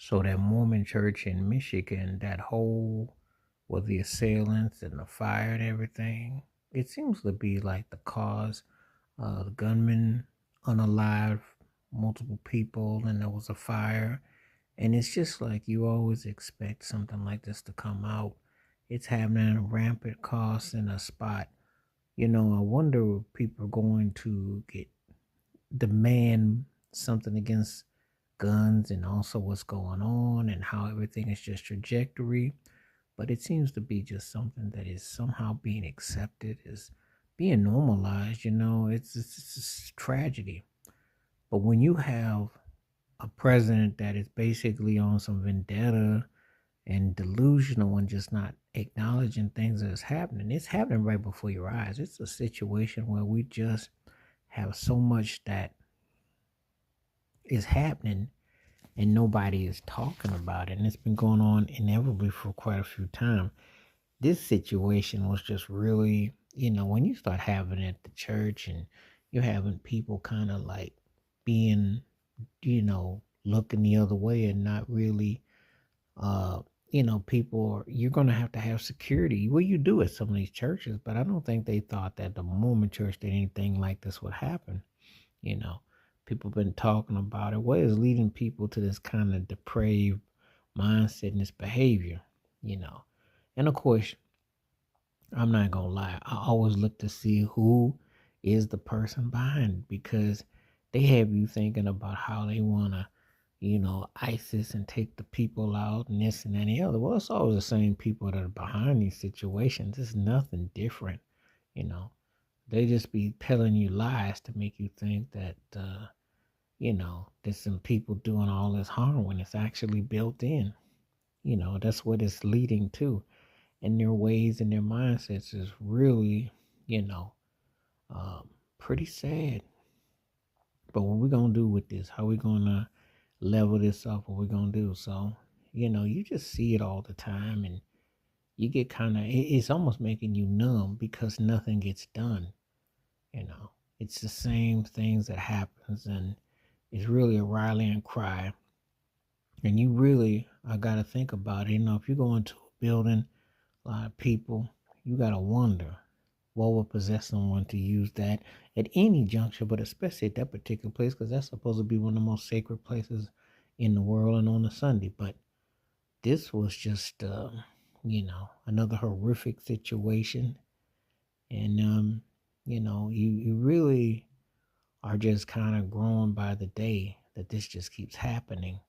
So that Mormon church in Michigan, that whole with the assailants and the fire and everything, it seems to be like the cause. The gunman unalive multiple people, and there was a fire. And it's just like you always expect something like this to come out. It's happening at rampant cost in a spot. I wonder if people are going to get demand something against guns and also what's going on and how everything is just trajectory. But it seems to be just something that is somehow being accepted, is being normalized. It's tragedy. But when you have a president that is basically on some vendetta and delusional and just not acknowledging things that is happening, it's happening right before your eyes. It's a situation where we just have so much that is happening and nobody is talking about it. And it's been going on inevitably for quite a few times. This situation was just really, when you start having it at the church and you're having people kind of like being, looking the other way and not really, people, you're going to have security. Well, you do at some of these churches, but I don't think they thought that the Mormon church that anything like this would happen. You know, People been talking about it. What is leading people to this kind of depraved mindset and this behavior? You know, and of course, I'm not gonna lie. I always look to see who is the person behind it, because they have you thinking about how they wanna, ISIS and take the people out and this and that and the other. Well, it's always the same people that are behind these situations. It's nothing different, you know. They just be telling you lies to make you think that there's some people doing all this harm when it's actually built in. That's what it's leading to. And their ways and their mindsets is really, you know, pretty sad. But what we gonna do with this? How we gonna level this up? What we gonna do? So, you just see it all the time, and you get it's almost making you numb because nothing gets done. You know, it's the same things that happens, and it's really a rallying cry. And you really, I gotta think about it. If you go into a building, a lot of people, you gotta wonder what would possess someone to use that at any juncture, but especially at that particular place, because that's supposed to be one of the most sacred places in the world and on a Sunday. But this was just, another horrific situation. And, you really are just kind of growing by the day that this just keeps happening.